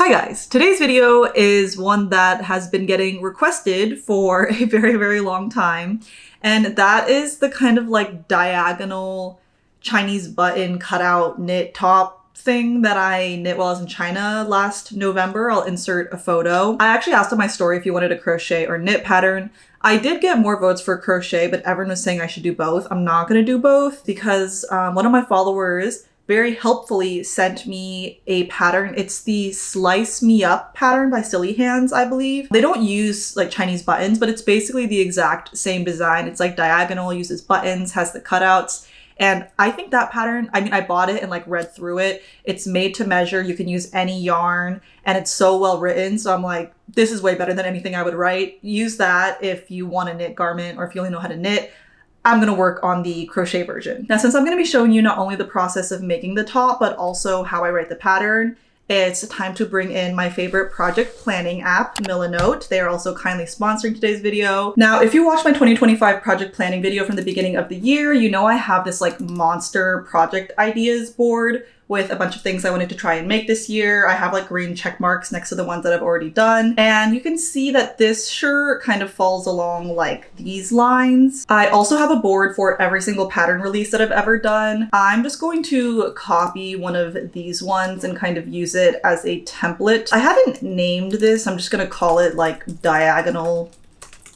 Hi guys, today's video is one that has been getting requested for a very long time, and that is the kind of like diagonal Chinese button cutout knit top thing that I knit while I was in China last November. I'll insert a photo. I actually asked on my story if you wanted a crochet or knit pattern. I did get more votes for crochet, but everyone was saying I should do both. I'm not gonna do both because one of my followers very helpfully sent me a pattern. It's the Slice Me Up pattern by Silly Hands, I believe. They don't use like Chinese buttons, but it's basically the exact same design. It's like diagonal, uses buttons, has the cutouts. And I think that pattern, I bought it and like read through it. It's made to measure. You can use any yarn and it's so well written. So I'm like, this is way better than anything I would write. Use that if you want a knit garment or if you only know how to knit. I'm gonna work on the crochet version. Now, since I'm gonna be showing you not only the process of making the top, but also how I write the pattern, it's time to bring in my favorite project planning app, Milanote. They are also kindly sponsoring today's video. Now, if you watched my 2025 project planning video from the beginning of the year, you know I have this like monster project ideas board with a bunch of things I wanted to try and make this year. I have like green check marks next to the ones that I've already done. And you can see that this shirt kind of falls along like these lines. I also have a board for every single pattern release that I've ever done. I'm just going to copy one of these ones and kind of use it as a template. I haven't named this. I'm just gonna call it like diagonal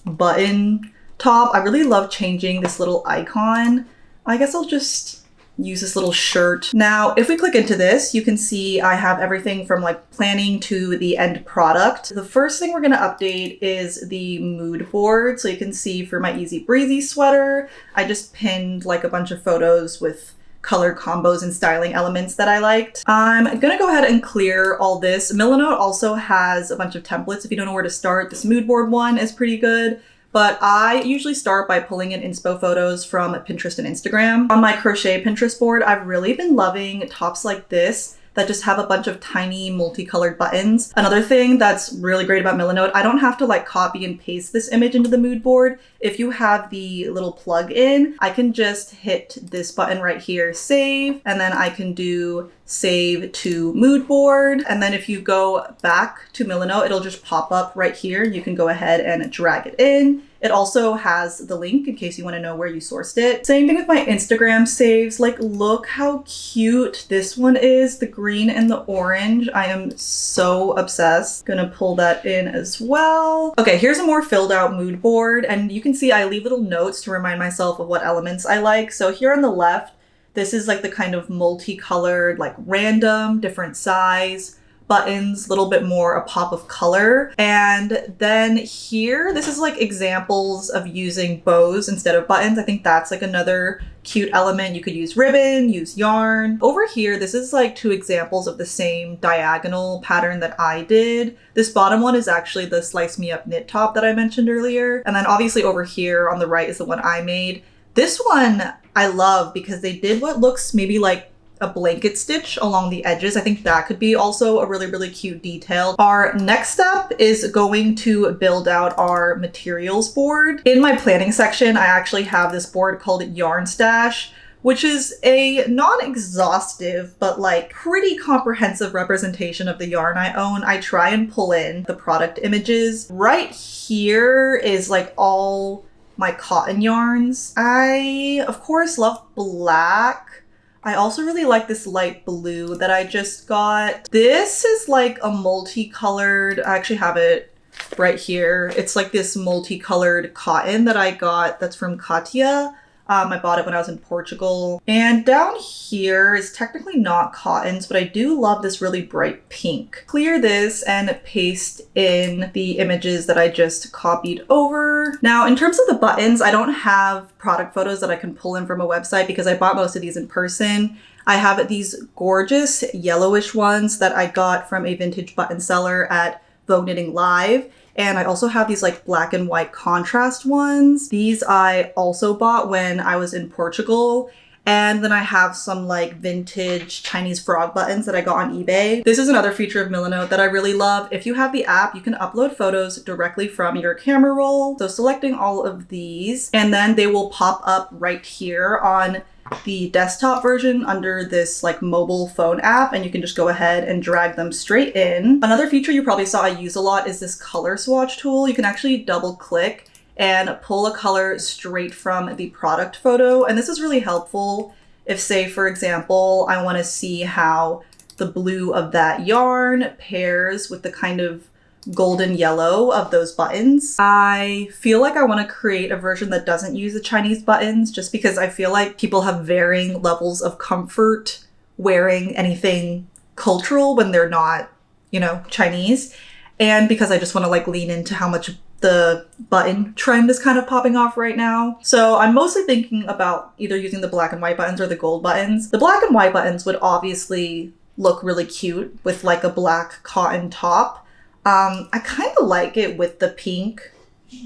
button top. I really love changing this little icon. I guess I'll just use this little shirt. Now, if we click into this, you can see I have everything from like planning to the end product. The first thing we're gonna update is the mood board. So you can see for my Easy Breezy sweater, I just pinned like a bunch of photos with color combos and styling elements that I liked. I'm gonna go ahead and clear all this. Milanote also has a bunch of templates. If you don't know where to start, this mood board one is pretty good. But I usually start by pulling in inspo photos from Pinterest and Instagram. On my crochet Pinterest board, I've really been loving tops like this that just have a bunch of tiny multicolored buttons. Another thing that's really great about Milanote, I don't have to like copy and paste this image into the mood board. If you have the little plug in, I can just hit this button right here, save, and then I can do save to mood board. And then if you go back to Milanote, it'll just pop up right here. You can go ahead and drag it in. It also has the link in case you want to know where you sourced it. Same thing with my Instagram saves. Like, look how cute this one is, the green and the orange. I am so obsessed. Gonna pull that in as well. Okay, here's a more filled out mood board, and you can see I leave little notes to remind myself of what elements I like. So here on the left, this is like the kind of multicolored, like random, different size buttons, a little bit more a pop of color. And then here, this is like examples of using bows instead of buttons. I think that's like another cute element. You could use ribbon, use yarn. Over here, this is like two examples of the same diagonal pattern that I did. This bottom one is actually the Slice Me Up knit top that I mentioned earlier. And then obviously over here on the right is the one I made. This one I love because they did what looks maybe like a blanket stitch along the edges. I think that could be also a really cute detail. Our next step is going to build out our materials board. In my planning section, I actually have this board called Yarn Stash, which is a non-exhaustive, but like pretty comprehensive representation of the yarn I own. I try and pull in the product images. Right here is like all my cotton yarns. I, of course, love black. I also really like this light blue that I just got. This is like a multicolored, I actually have it right here. It's like this multicolored cotton that I got that's from Katia. I bought it when I was in Portugal. And down here is technically not cottons, but I do love this really bright pink. Clear this and paste in the images that I just copied over. Now, in terms of the buttons, I don't have product photos that I can pull in from a website because I bought most of these in person. I have these gorgeous yellowish ones that I got from a vintage button seller at Vogue Knitting Live. And I also have these like black and white contrast ones. These I also bought when I was in Portugal. And then I have some like vintage Chinese frog buttons that I got on eBay. This is another feature of Milanote that I really love. If you have the app, you can upload photos directly from your camera roll. So selecting all of these, and then they will pop up right here on the desktop version under this like mobile phone app, and you can just go ahead and drag them straight in. Another feature you probably saw I use a lot is this color swatch tool. You can actually double click and pull a color straight from the product photo. And this is really helpful if, say, for example, I want to see how the blue of that yarn pairs with the kind of golden yellow of those buttons. I feel like I want to create a version that doesn't use the Chinese buttons, just because I feel like people have varying levels of comfort wearing anything cultural when they're not, you know, Chinese. And because I just want to like lean into how much the button trend is kind of popping off right now. So I'm mostly thinking about either using the black and white buttons or the gold buttons. The black and white buttons would obviously look really cute with like a black cotton top. I kind of like it with the pink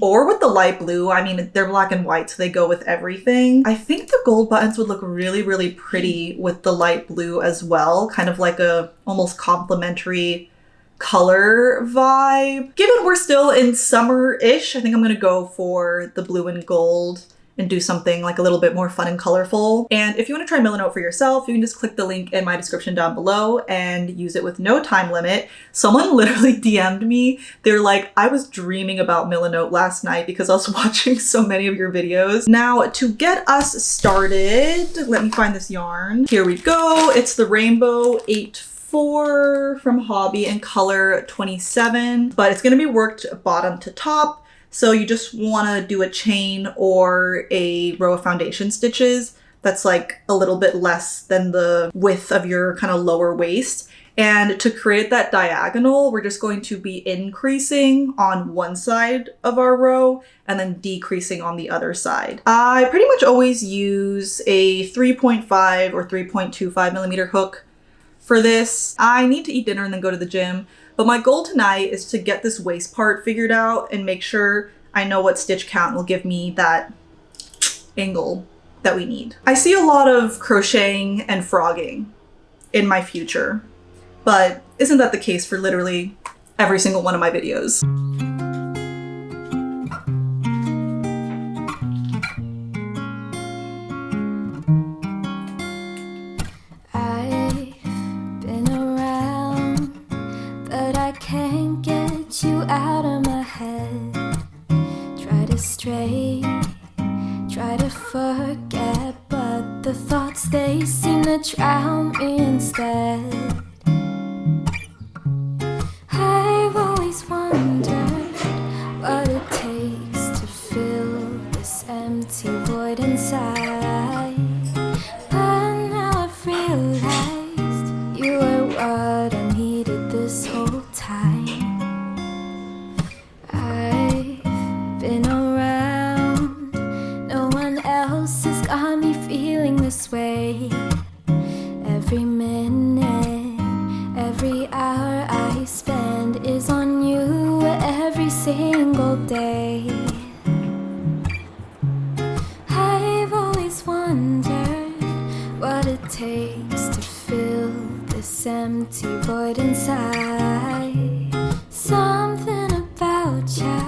or with the light blue. I mean, they're black and white, so they go with everything. I think the gold buttons would look really, really pretty with the light blue as well. Kind of like a almost complementary color vibe. Given we're still in summer-ish, I think I'm gonna go for the blue and gold and do something like a little bit more fun and colorful. And if you want to try Milanote for yourself, you can just click the link in my description down below and use it with no time limit. Someone literally DM'd me. They're like, I was dreaming about Milanote last night because I was watching so many of your videos. Now, to get us started, let me find this yarn. Here we go. It's the Rainbow 8-4 from Hobby in color 27, but it's going to be worked bottom to top. So you just want to do a chain or a row of foundation stitches that's like a little bit less than the width of your kind of lower waist. And to create that diagonal, we're just going to be increasing on one side of our row and then decreasing on the other side. I pretty much always use a 3.5 or 3.25 millimeter hook for this. I need to eat dinner and then go to the gym. But my goal tonight is to get this waist part figured out and make sure I know what stitch count will give me that angle that we need. I see a lot of crocheting and frogging in my future, but isn't that the case for literally every single one of my videos? Out of my head, try to stray, try to forget, but the thoughts, they seem to drown me instead. I've always wondered what it takes to fill this empty void inside, but now I've realized you were what I needed this whole time. Been around, no one else has got me feeling this way. Every minute, every hour I spend is on you every single day. I've always wondered what it takes to fill this empty void inside. Something about you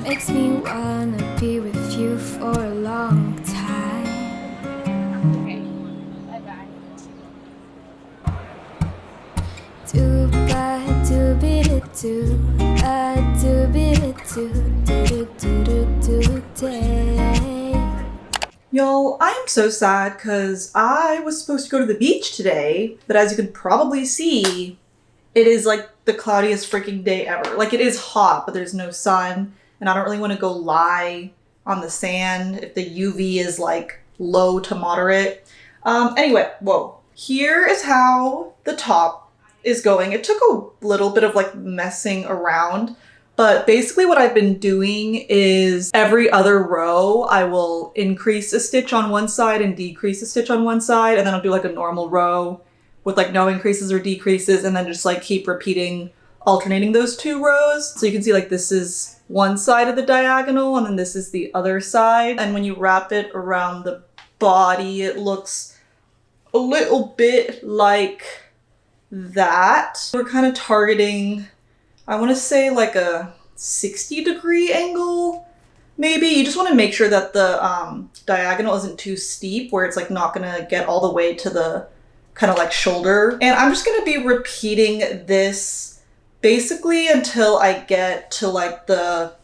makes me wanna be with you for a long time. Okay, bye-bye. Y'all, I am so sad because I was supposed to go to the beach today, but as you can probably see, it is like the cloudiest freaking day ever. Like, it is hot, but there's no sun. And I don't really want to go lie on the sand if the UV is like low to moderate. Anyway, whoa. Here is how the top is going. It took a little bit of like messing around, but basically what I've been doing is every other row, I will increase a stitch on one side and decrease a stitch on one side. And then I'll do like a normal row with like no increases or decreases, and then just like keep repeating, alternating those two rows. So you can see like this is one side of the diagonal and then this is the other side. And when you wrap it around the body, it looks a little bit like that. We're kind of targeting, I want to say like a 60-degree angle, maybe. You just want to make sure that the diagonal isn't too steep where it's like not gonna get all the way to the kind of like shoulder. And I'm just gonna be repeating this basically until I get to like the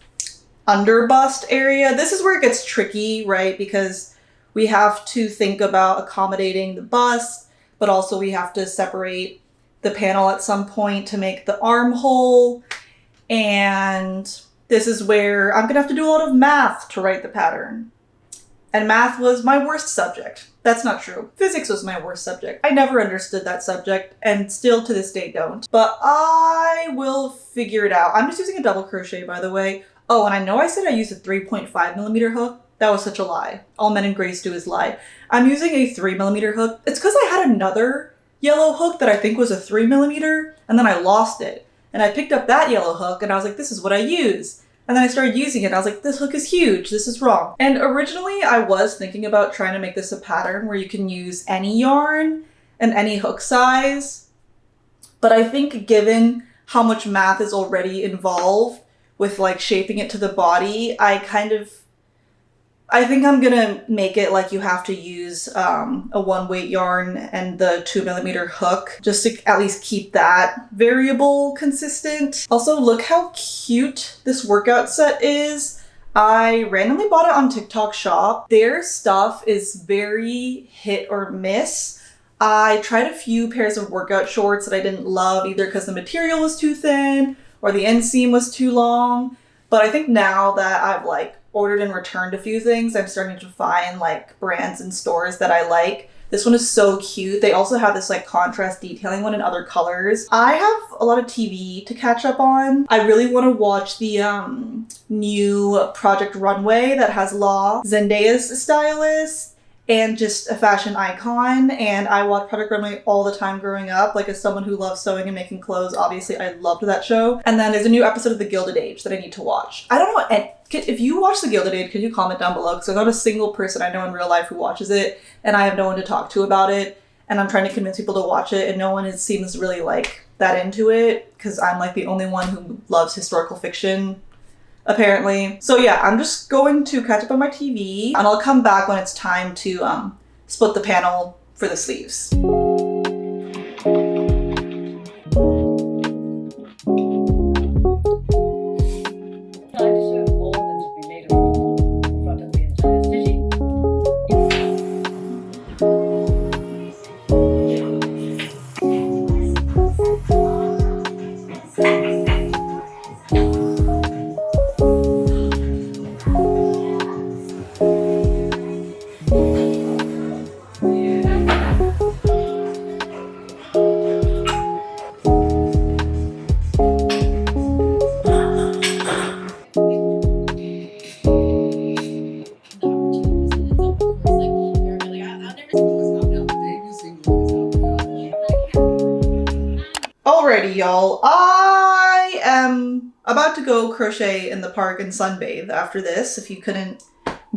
under bust area. This is where it gets tricky, right? Because we have to think about accommodating the bust, but also we have to separate the panel at some point to make the armhole. And this is where I'm gonna have to do a lot of math to write the pattern. And math was my worst subject. That's not true. Physics was my worst subject. I never understood that subject and still to this day don't. But I will figure it out. I'm just using a double crochet, by the way. Oh, and I know I said I used a 3.5mm hook. That was such a lie. All Men in Grace do is lie. I'm using a 3mm hook. It's because I had another yellow hook that I think was a 3mm, and then I lost it. And I picked up that yellow hook and I was like, this is what I use. And then I started using it and I was like, this hook is huge, this is wrong. And originally I was thinking about trying to make this a pattern where you can use any yarn and any hook size. But I think given how much math is already involved with like shaping it to the body, I think I'm gonna make it like you have to use a 1-weight yarn and the 2mm hook just to at least keep that variable consistent. Also, look how cute this workout set is. I randomly bought it on TikTok Shop. Their stuff is very hit or miss. I tried a few pairs of workout shorts that I didn't love either because the material was too thin or the inseam was too long. But I think now that I've like ordered and returned a few things, I'm starting to find like brands and stores that I like. This one is so cute. They also have this like contrast detailing one in other colors. I have a lot of TV to catch up on. I really want to watch the new Project Runway that has Law, Zendaya's stylist, and just a fashion icon. And I watched Project Runway all the time growing up. Like as someone who loves sewing and making clothes, obviously I loved that show. And then there's a new episode of The Gilded Age that I need to watch. I don't know, and if you watch The Gilded Age, could you comment down below? Because there's not a single person I know in real life who watches it, and I have no one to talk to about it. And I'm trying to convince people to watch it, and no one seems really like that into it, because I'm like the only one who loves historical fiction, apparently. So yeah, I'm just going to catch up on my TV, and I'll come back when it's time to split the panel for the sleeves. Alrighty, y'all. I am about to go crochet in the park and sunbathe after this, if you couldn't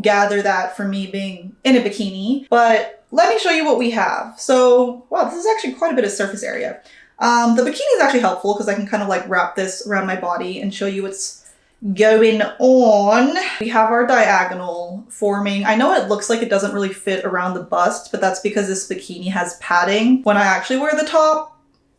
gather that from me being in a bikini. But let me show you what we have. So, wow, this is actually quite a bit of surface area. The bikini is actually helpful because I can kind of like wrap this around my body and show you what's going on. We have our diagonal forming. I know it looks like it doesn't really fit around the bust, but that's because this bikini has padding. When I actually wear the top,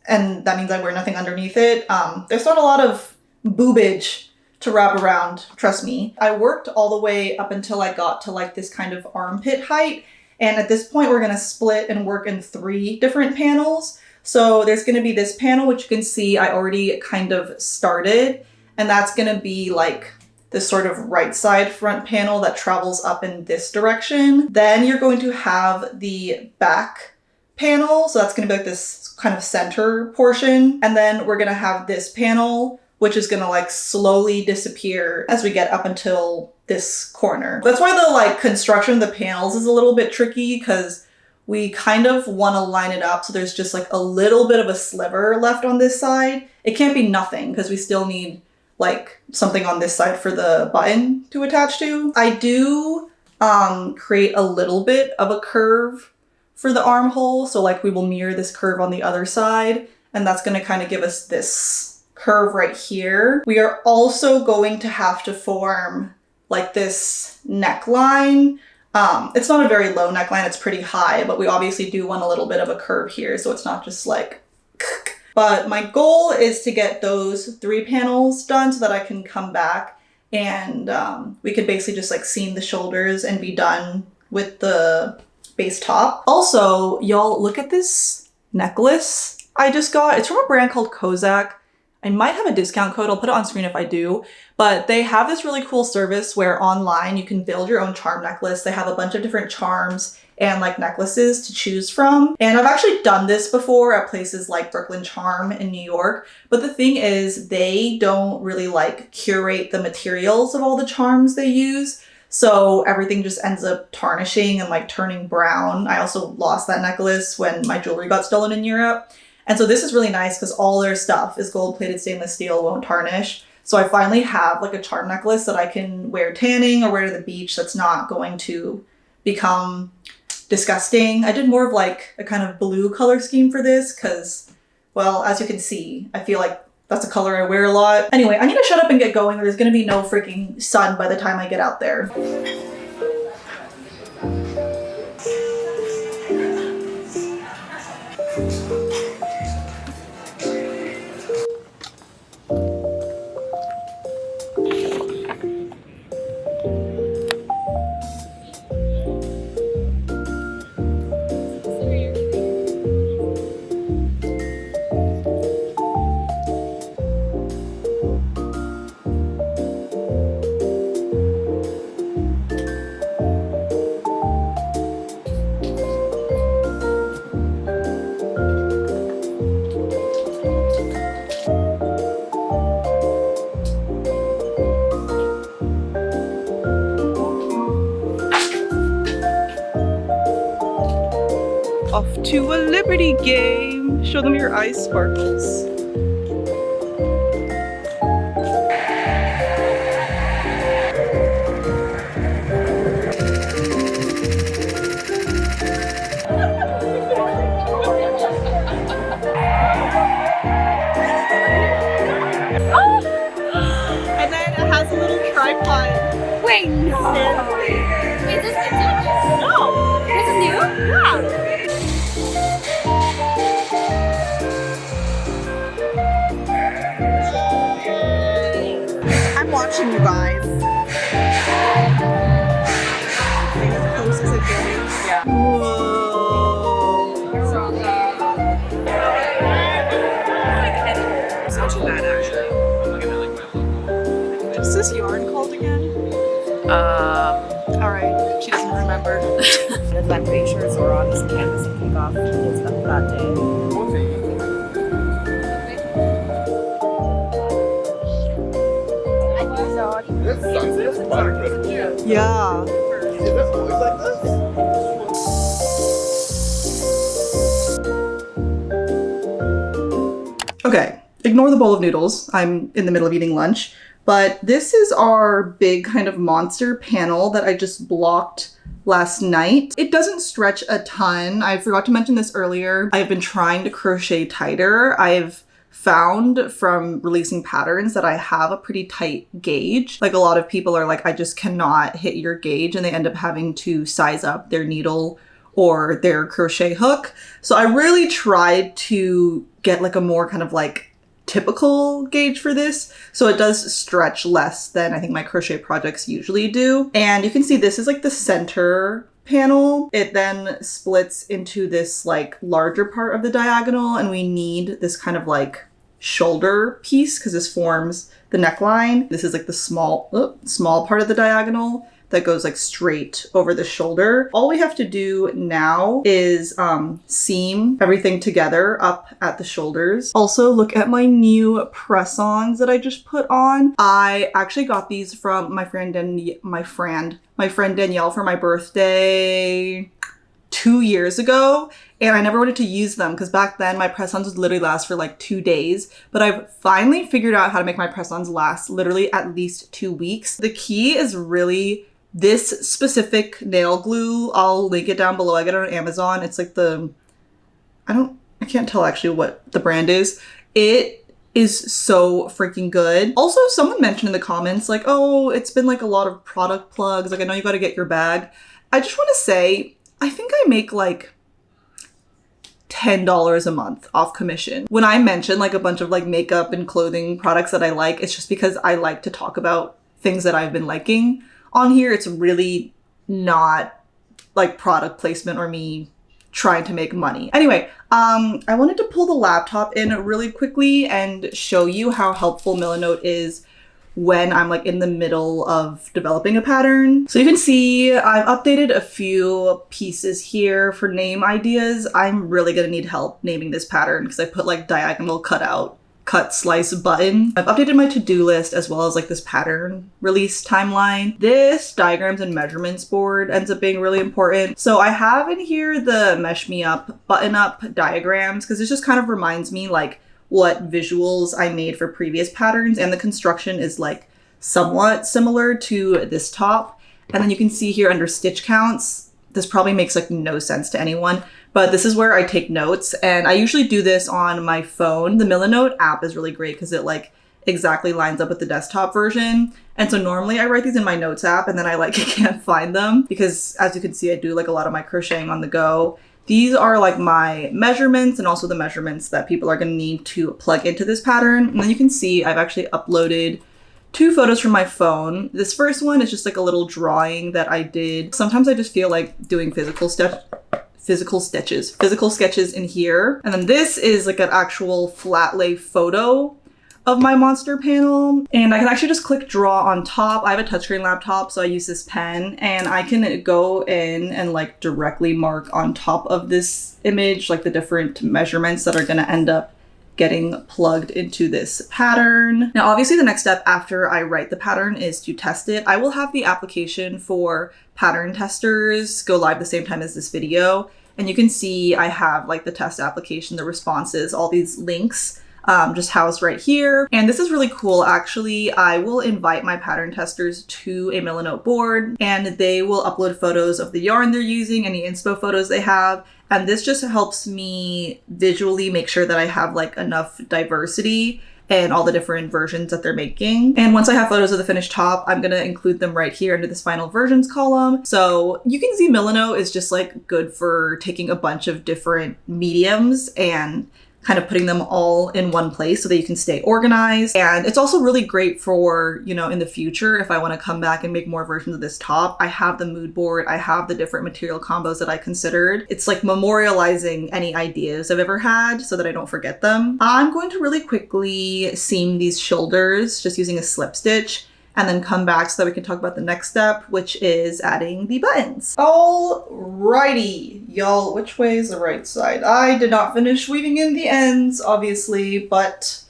and that means I wear nothing underneath it, there's not a lot of boobage to wrap around, trust me. I worked all the way up until I got to like this kind of armpit height, and at this point we're gonna split and work in 3 different panels. So there's gonna be this panel, which you can see I already kind of started, and that's gonna be like this sort of right side front panel that travels up in this direction. Then you're going to have the back panel, so that's gonna be like this kind of center portion. And then we're gonna have this panel, which is gonna like slowly disappear as we get up until this corner. That's why the like construction of the panels is a little bit tricky, because we kind of wanna line it up so there's just like a little bit of a sliver left on this side. It can't be nothing, because we still need like something on this side for the button to attach to. I do create a little bit of a curve for the armhole. So like we will mirror this curve on the other side, and that's going to kind of give us this curve right here. We are also going to have to form like this neckline. It's not a very low neckline, it's pretty high, but we obviously do want a little bit of a curve here, so it's not just like but my goal is to get those 3 panels done so that I can come back and we could basically just like seam the shoulders and be done with the base top. Also, y'all, look at this necklace I just got. It's from a brand called Kozak. I might have a discount code. I'll put it on screen if I do. But they have this really cool service where online you can build your own charm necklace. They have a bunch of different charms and like necklaces to choose from. And I've actually done this before at places like Brooklyn Charm in New York. But the thing is, they don't really like curate the materials of all the charms they use. So everything just ends up tarnishing and like turning brown. I also lost that necklace when my jewelry got stolen in Europe. And so this is really nice because all their stuff is gold-plated stainless steel, won't tarnish. So I finally have like a charm necklace that I can wear tanning or wear to the beach that's not going to become disgusting. I did more of like a kind of blue color scheme for this because, well, as you can see, I feel like that's a color I wear a lot. Anyway, I need to shut up and get going or there's gonna be no freaking sun by the time I get out there. Off to a Liberty game. Show them your ice sparkles. And then it has a little tripod. Wait, no. Wait, this is vintage? No! This is new? Yeah! I'm watching you guys. As close as it goes. Yeah. Whoa. It's not too bad actually. What's this yarn called again? Alright, she doesn't remember. I'm pretty sure Zoran's canvas and kickoff is that day. This sunset is quite incredible. Yeah. Is it always like this? Okay, ignore the bowl of noodles. I'm in the middle of eating lunch. But this is our big kind of monster panel that I just blocked last night. It doesn't stretch a ton. I forgot to mention this earlier. I've been trying to crochet tighter. I've found from releasing patterns that I have a pretty tight gauge. Like a lot of people are like, I just cannot hit your gauge, and they end up having to size up their needle or their crochet hook. So I really tried to get like a more kind of like typical gauge for this. So it does stretch less than I think my crochet projects usually do. And you can see this is like the center panel. It then splits into this like larger part of the diagonal, and we need this kind of like shoulder piece because this forms the neckline. This is like the small part of the diagonal that goes like straight over the shoulder. All we have to do now is seam everything together up at the shoulders. Also, look at my new press-ons that I just put on. I actually got these from my friend Danielle for my birthday 2 years ago, and I never wanted to use them because back then my press-ons would literally last for like 2 days, but I've finally figured out how to make my press-ons last literally at least 2 weeks. The key is really This specific nail glue, I'll link it down below. I get it on Amazon. It's like I can't tell actually what the brand is. It is so freaking good. Also, someone mentioned in the comments like, oh, it's been like a lot of product plugs. Like, I know you got to get your bag. I just want to say, I think I make like $10 a month off commission. When I mention like a bunch of like makeup and clothing products that I like, it's just because I like to talk about things that I've been liking on here. It's really not like product placement or me trying to make money. Anyway, I wanted to pull the laptop in really quickly and show you how helpful Milanote is when I'm like in the middle of developing a pattern. So you can see I've updated a few pieces here for name ideas. I'm really gonna need help naming this pattern because I put like diagonal cut slice button. I've updated my to-do list as well as like this pattern release timeline. This diagrams and measurements board ends up being really important. So I have in here the mesh me up, button up diagrams because this just kind of reminds me like what visuals I made for previous patterns, and the construction is like somewhat similar to this top. And then you can see here under stitch counts, this probably makes like no sense to anyone, but this is where I take notes, and I usually do this on my phone. The Milanote app is really great because it like exactly lines up with the desktop version. And so normally I write these in my notes app and then I like can't find them because as you can see, I do like a lot of my crocheting on the go. These are like my measurements and also the measurements that people are going to need to plug into this pattern. And then you can see I've actually uploaded 2 photos from my phone. This first one is just like a little drawing that I did. Sometimes I just feel like doing physical sketches in here. And then this is like an actual flat lay photo of my monster panel, and I can actually just click draw on top. I have a touchscreen laptop, so I use this pen, and I can go in and like directly mark on top of this image like the different measurements that are going to end up getting plugged into this pattern. Now obviously the next step after I write the pattern is to test it. I will have the application for pattern testers go live the same time as this video, and you can see I have like the test application, the responses, all these links just housed right here. And this is really cool. Actually, I will invite my pattern testers to a Milanote board and they will upload photos of the yarn they're using, any inspo photos they have. And this just helps me visually make sure that I have like enough diversity and all the different versions that they're making. And once I have photos of the finished top, I'm gonna include them right here under this final versions column. So you can see Milanote is just like good for taking a bunch of different mediums and kind of putting them all in one place so that you can stay organized. And it's also really great for, you know, in the future, if I want to come back and make more versions of this top, I have the mood board, I have the different material combos that I considered. It's like memorializing any ideas I've ever had so that I don't forget them. I'm going to really quickly seam these shoulders just using a slip stitch, and then come back so that we can talk about the next step, which is adding the buttons. Alrighty, y'all, which way is the right side? I did not finish weaving in the ends, obviously, but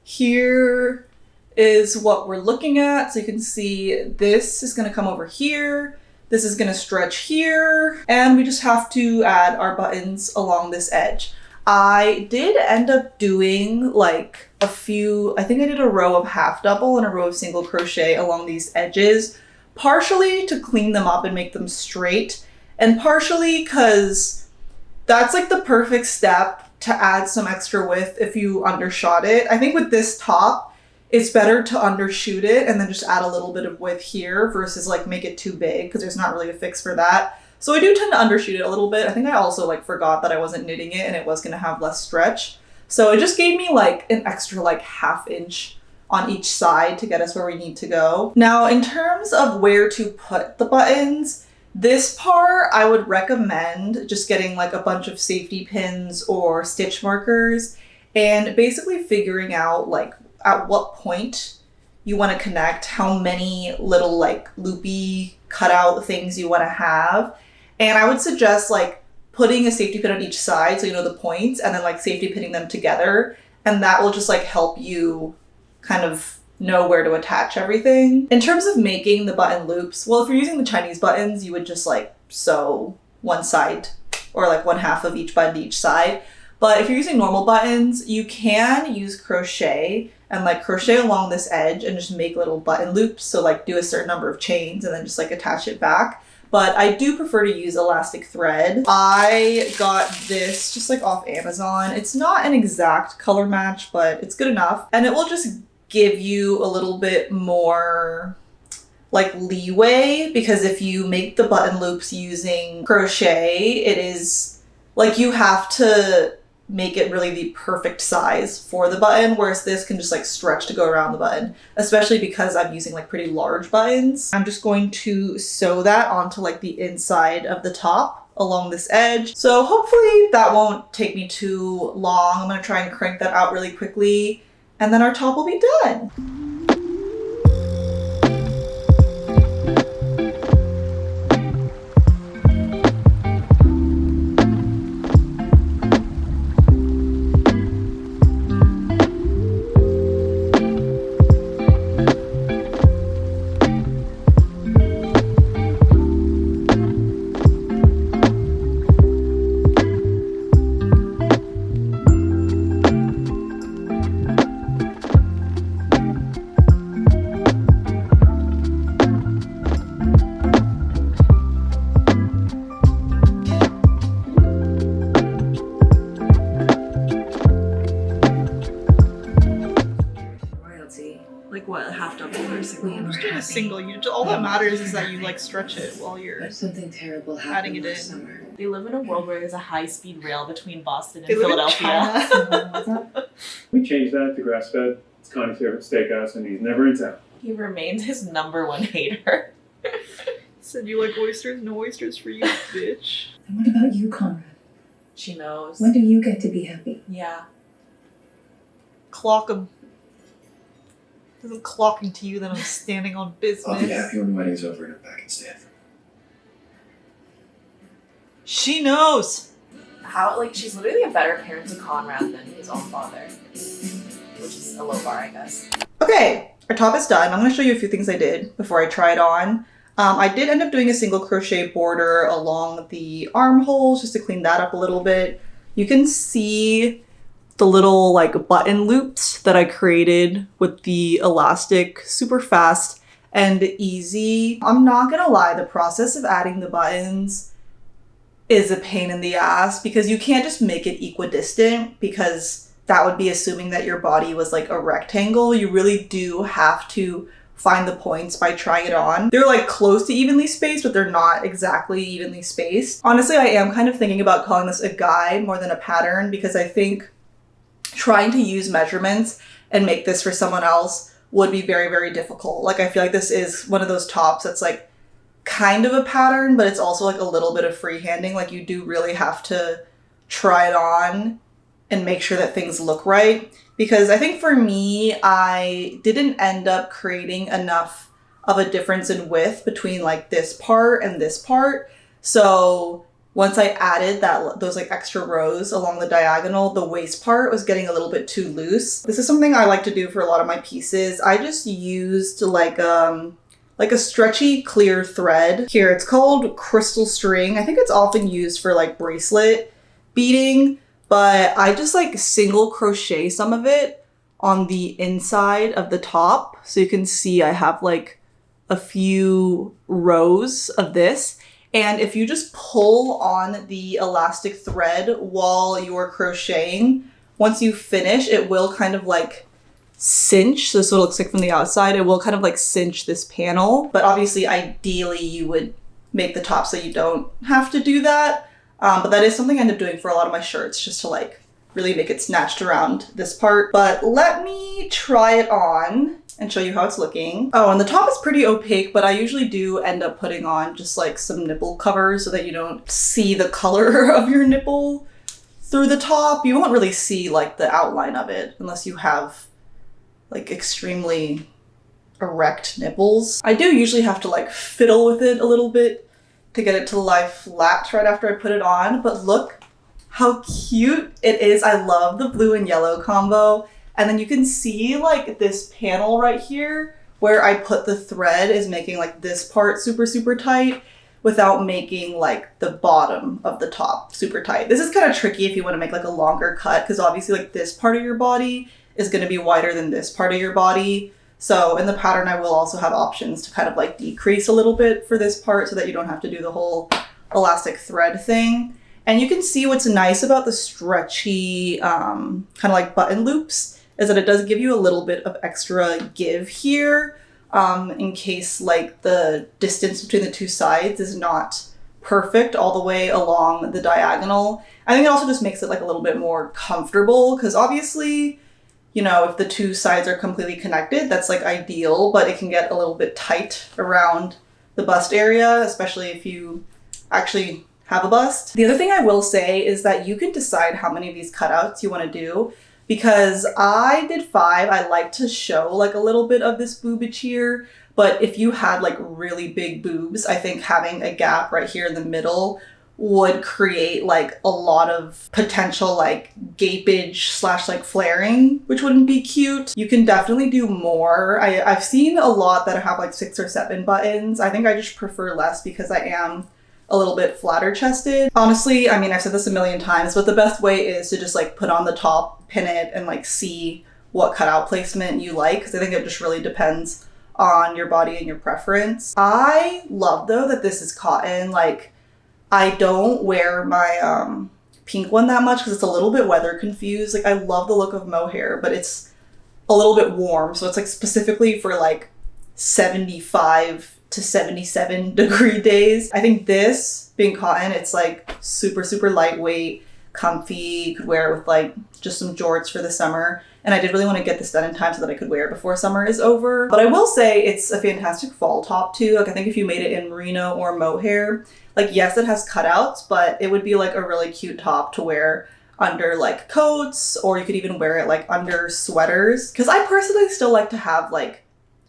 here is what we're looking at. So you can see this is gonna come over here, this is gonna stretch here, and we just have to add our buttons along this edge. I did end up doing like a few, I think I did a row of half double and a row of single crochet along these edges, partially to clean them up and make them straight, and partially because that's like the perfect step to add some extra width if you undershot it. I think with this top, it's better to undershoot it and then just add a little bit of width here versus like make it too big because there's not really a fix for that. So I do tend to undershoot it a little bit. I think I also like forgot that I wasn't knitting it and it was gonna have less stretch. So it just gave me like an extra like ½ inch on each side to get us where we need to go. Now, in terms of where to put the buttons, this part I would recommend just getting like a bunch of safety pins or stitch markers and basically figuring out like at what point you want to connect, how many little like loopy cutout things you want to have. And I would suggest like putting a safety pin on each side so you know the points, and then like safety pinning them together. And that will just like help you kind of know where to attach everything. In terms of making the button loops, well, if you're using the Chinese buttons, you would just like sew one side or like 1/2 of each button to each side. But if you're using normal buttons, you can use crochet and like crochet along this edge and just make little button loops. So like do a certain number of chains and then just like attach it back. But I do prefer to use elastic thread. I got this just like off Amazon. It's not an exact color match, but it's good enough. And it will just give you a little bit more like leeway, because if you make the button loops using crochet, it is like you have to make it really the perfect size for the button, whereas this can just like stretch to go around the button, especially because I'm using like pretty large buttons. I'm just going to sew that onto like the inside of the top along this edge. So hopefully that won't take me too long. I'm gonna try and crank that out really quickly and then our top will be done. Like what, half double or single? I'm just doing a single. All that matters is that you like stretch it while you're something terrible adding it in. Summer. They live in a world where there's a high-speed rail between Boston and They live in Philadelphia. China. We changed that to grass-fed. It's Connie's favorite steakhouse, and he's never in town. He remains his #1 hater. Said you like oysters? No oysters for you, bitch. And what about you, Conrad? She knows. When do you get to be happy? Yeah. Clock 'em. If I'm clocking to you, then I'm standing on business. I'll be happy when the wedding's over and I'm back in Stanford. She knows. How, like, she's literally a better parent to Conrad than his own father. Which is a low bar, I guess. Okay, our top is done. I'm going to show you a few things I did before I try it on. I did end up doing a single crochet border along the armholes just to clean that up a little bit. You can see the little like button loops that I created with the elastic, super fast and easy. I'm not gonna lie, the process of adding the buttons is a pain in the ass because you can't just make it equidistant, because that would be assuming that your body was like a rectangle. You really do have to find the points by trying it on. They're like close to evenly spaced, but they're not exactly evenly spaced. Honestly, I am kind of thinking about calling this a guide more than a pattern, because I think trying to use measurements and make this for someone else would be very, very difficult. Like, I feel like this is one of those tops that's like kind of a pattern, but it's also like a little bit of freehanding. Like, you do really have to try it on and make sure that things look right. Because I think for me, I didn't end up creating enough of a difference in width between like this part and this part. So once I added those like extra rows along the diagonal, the waist part was getting a little bit too loose. This is something I like to do for a lot of my pieces. I just used like a stretchy clear thread. Here, it's called crystal string. I think it's often used for like bracelet beading, but I just like single crochet some of it on the inside of the top. So you can see I have like a few rows of this. And if you just pull on the elastic thread while you're crocheting, once you finish, it will kind of like cinch. So this is what it looks like from the outside. It will kind of like cinch this panel. But obviously, ideally, you would make the top so you don't have to do that. But that is something I end up doing for a lot of my shirts, just to like really make it snatched around this part. But let me try it on and show you how it's looking. Oh, and the top is pretty opaque, but I usually do end up putting on just like some nipple covers so that you don't see the color of your nipple through the top. You won't really see like the outline of it unless you have like extremely erect nipples. I do usually have to like fiddle with it a little bit to get it to lie flat right after I put it on, but look how cute it is. I love the blue and yellow combo. And then you can see like this panel right here where I put the thread is making like this part super, super tight. without making like the bottom of the top super tight. This is kind of tricky if you want to make like a longer cut, because obviously like this part of your body is going to be wider than this part of your body. So in the pattern, I will also have options to kind of like decrease a little bit for this part so that you don't have to do the whole elastic thread thing. And you can see what's nice about the stretchy kind of like button loops is that it does give you a little bit of extra give here in case like the distance between the two sides is not perfect all the way along the diagonal. I think it also just makes it like a little bit more comfortable, because obviously, you know, if the two sides are completely connected, that's like ideal, but it can get a little bit tight around the bust area, especially if you actually have a bust. The other thing I will say is that you can decide how many of these cutouts you want to do, because I did 5. I like to show like a little bit of this boobage here, but if you had like really big boobs, I think having a gap right here in the middle would create like a lot of potential like gapage / like flaring, which wouldn't be cute. You can definitely do more. I've seen a lot that have like 6 or 7 buttons. I think I just prefer less because I am a little bit flatter chested. Honestly, I mean, I've said this a million times, but the best way is to just like put on the top, pin it, and like see what cutout placement you like, because I think it just really depends on your body and your preference. I love though that this is cotton. Like, I don't wear my pink one that much because it's a little bit weather confused. Like, I love the look of mohair, but it's a little bit warm, so it's like specifically for like 75 to 77 degree days. I think this being cotton, it's like super, super lightweight, comfy. You could wear it with like just some jorts for the summer. And I did really want to get this done in time so that I could wear it before summer is over. But I will say it's a fantastic fall top too. Like, I think if you made it in merino or mohair, like, yes, it has cutouts, but it would be like a really cute top to wear under like coats, or you could even wear it like under sweaters. Because I personally still like to have like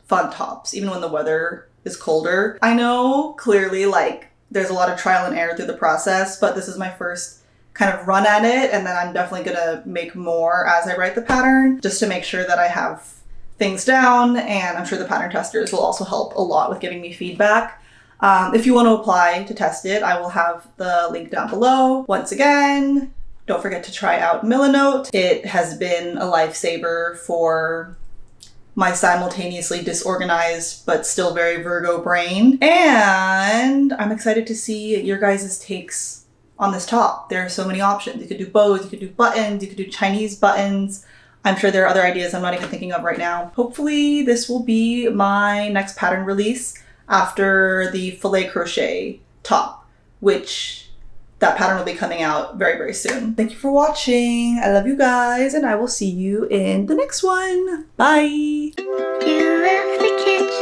fun tops, even when the weather is colder. I know clearly like there's a lot of trial and error through the process, but this is my first kind of run at it, and then I'm definitely gonna make more as I write the pattern just to make sure that I have things down, and I'm sure the pattern testers will also help a lot with giving me feedback. If you want to apply to test it, I will have the link down below. Once again, don't forget to try out Milanote. It has been a lifesaver for my simultaneously disorganized but still very Virgo brain. And I'm excited to see your guys' takes on this top. There are so many options. You could do bows, you could do buttons, you could do Chinese buttons. I'm sure there are other ideas I'm not even thinking of right now. Hopefully this will be my next pattern release after the filet crochet top, which that pattern will be coming out very, very soon. Thank you for watching. I love you guys, and I will see you in the next one. Bye. You left the kitchen.